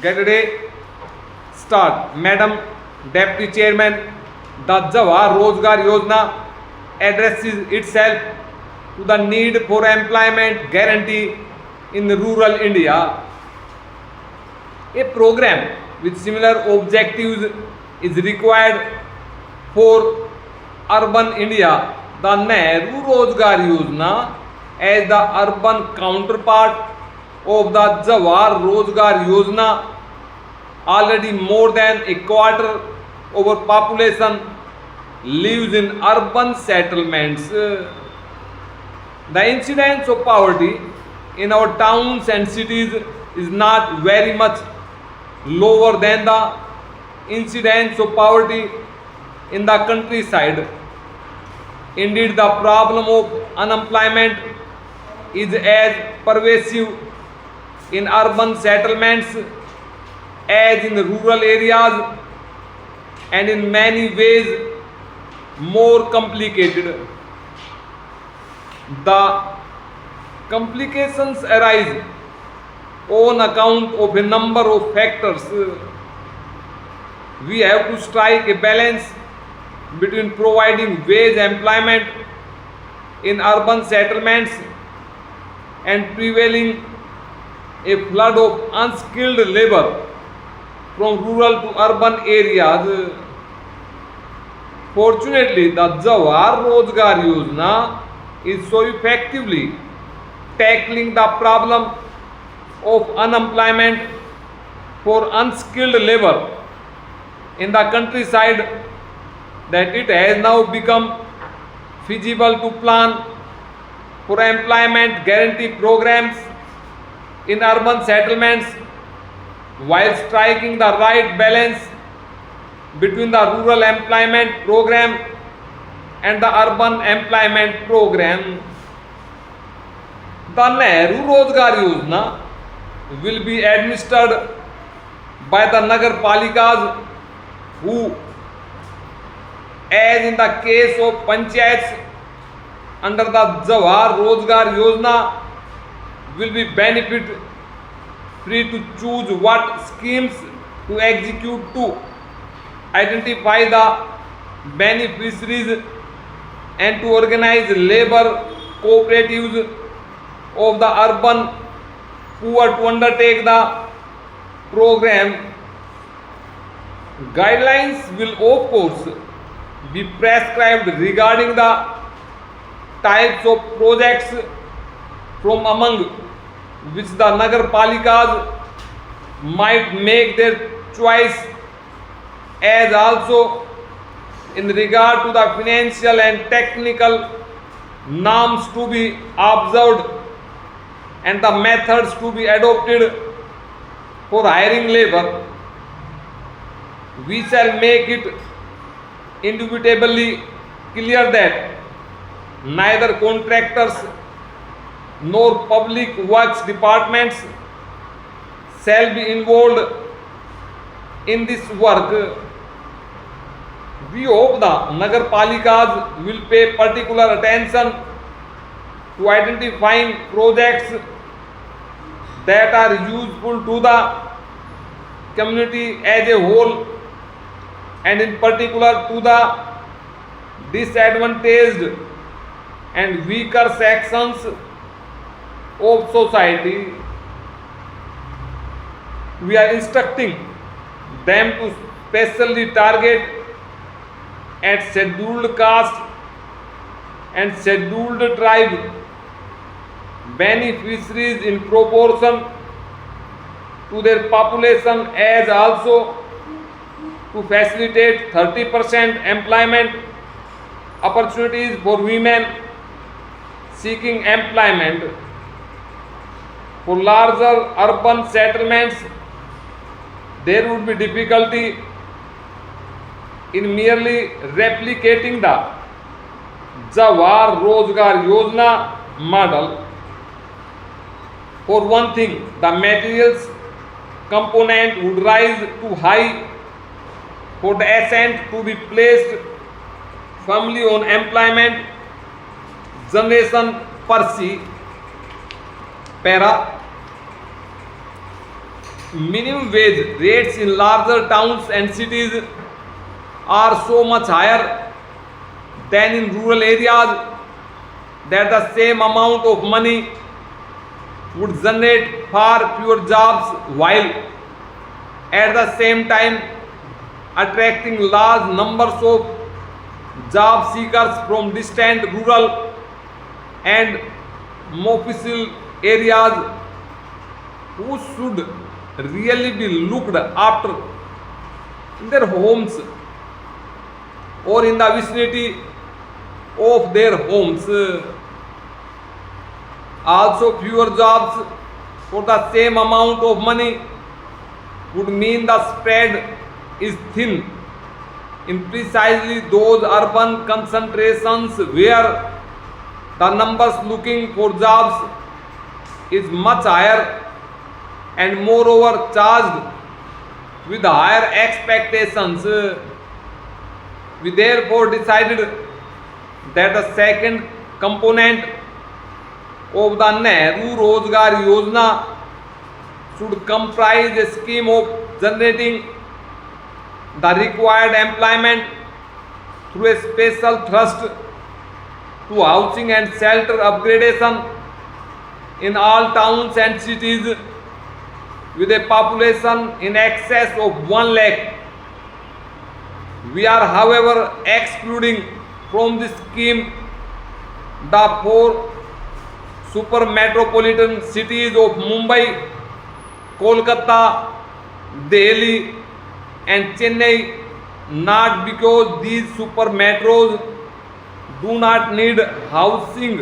Get ready. Start. Madam Deputy Chairman, the Jawahar Rozgar Yojana addresses itself to the need for employment guarantee in rural India. A program with similar objectives is required for urban India. The Nehru Rozgar Yojana, as the urban counterpart of the Jawahar Rozgar Yojana, already more than a quarter of our population lives in urban settlements. The incidence of poverty in our towns and cities is not very much lower than the incidence of poverty in the countryside. Indeed, the problem of unemployment is as pervasive in urban settlements as in rural areas, and in many ways more complicated. The complications arise on account of a number of factors. We have to strike a balance between providing wage employment in urban settlements and prevailing a flood of unskilled labor from rural to urban areas. Fortunately, the Jawahar Rozgar Yojana is so effectively tackling the problem of unemployment for unskilled labor in the countryside that it has now become feasible to plan for employment guarantee programs in urban settlements while striking the right balance between the rural employment program and the urban employment program. The Nehru Rozgar Yojana will be administered by the Nagar Palikas, who, as in the case of panchayats under the Jawahar Rozgar Yojana, will be benefit free to choose what schemes to execute, to identify the beneficiaries and to organize labor cooperatives of the urban poor to undertake the program. Guidelines will of course be prescribed regarding the types of projects from among which the Nagar Palikas might make their choice, as also in regard to the financial and technical norms to be observed and the methods to be adopted for hiring labor. We shall make it indubitably clear that neither contractors nor public works departments shall be involved in this work. We hope the Nagar Palikas will pay particular attention to identifying projects that are useful to the community as a whole, and in particular to the disadvantaged and weaker sections of society. We are instructing them to specially target at scheduled caste and scheduled tribe beneficiaries in proportion to their population, as also to facilitate 30% employment opportunities for women seeking employment. For larger urban settlements, there would be difficulty in merely replicating the Jawahar Rozgar Yojana model. For one thing, the materials component would rise too high for the accent to be placed firmly on employment generation per se. Para minimum wage rates in larger towns and cities are so much higher than in rural areas that the same amount of money would generate far fewer jobs while at the same time attracting large numbers of job seekers from distant rural and mofussil areas who should really be looked after in their homes or in the vicinity of their homes. Also, fewer jobs for the same amount of money would mean the spread is thin in precisely those urban concentrations where the numbers looking for jobs is much higher and moreover charged with higher expectations. We therefore decided that the second component of the Nehru Rozgar Yojana should comprise a scheme of generating the required employment through a special thrust to housing and shelter upgradation in all towns and cities with a population in excess of 1 lakh. We are, however, excluding from this scheme the 4 super metropolitan cities of Mumbai, Kolkata, Delhi and Chennai, not because these super metros do not need housing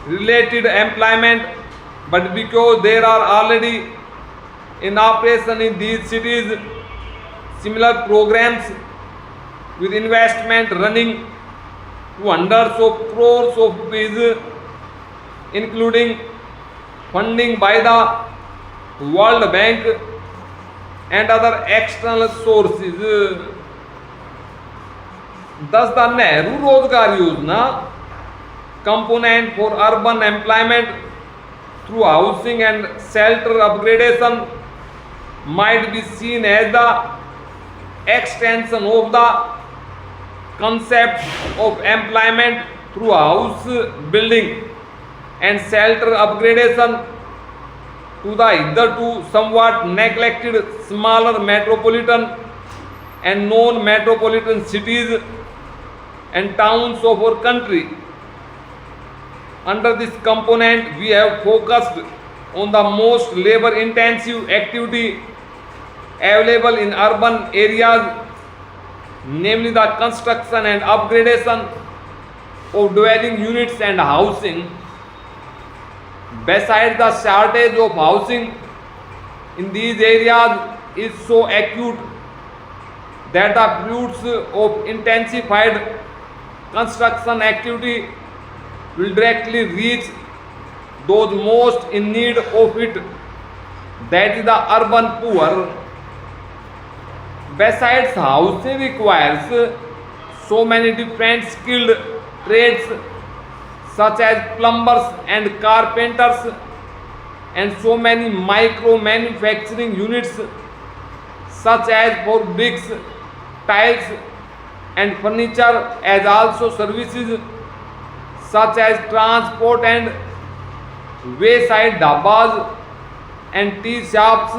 related employment, but because there are already in operation in these cities similar programs with investment running to hundreds of crores of rupees, including funding by the World Bank and other external sources. Thus, the Nehru Rozgar Yojana component for urban employment through housing and shelter upgradation might be seen as the extension of the concept of employment through house building and shelter upgradation to the hitherto somewhat neglected smaller metropolitan and non-metropolitan cities and towns of our country. Under this component, we have focused on the most labor-intensive activity available in urban areas, namely the construction and upgradation of dwelling units and housing. Besides, the shortage of housing in these areas is so acute that the fruits of intensified construction activity will directly reach those most in need of it, that is the urban poor. Besides, housing requires so many different skilled trades such as plumbers and carpenters and so many micro manufacturing units such as for bricks, tiles and furniture, as also services such as transport and wayside dhabas and tea shops,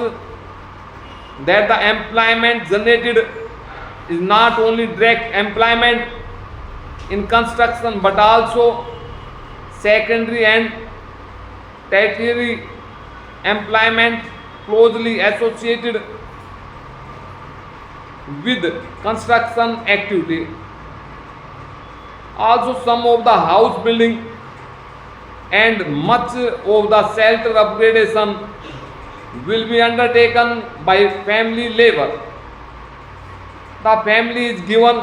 that the employment generated is not only direct employment in construction but also secondary and tertiary employment closely associated with construction activity. Also, some of the house building and much of the shelter upgradation will be undertaken by family labor. The family is given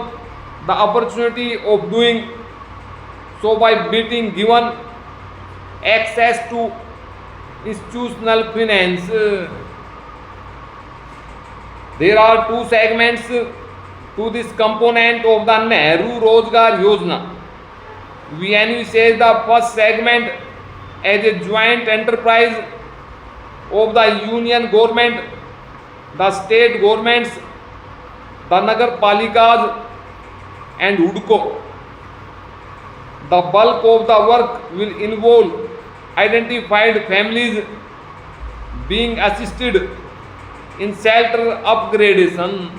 the opportunity of doing so by being given access to institutional finance. There are two segments to this component of the Nehru Rozgar Yojana. We envisage the first segment as a joint enterprise of the union government, the state governments, the Nagar Palikas and HUDCO. The bulk of the work will involve identified families being assisted in shelter upgradation.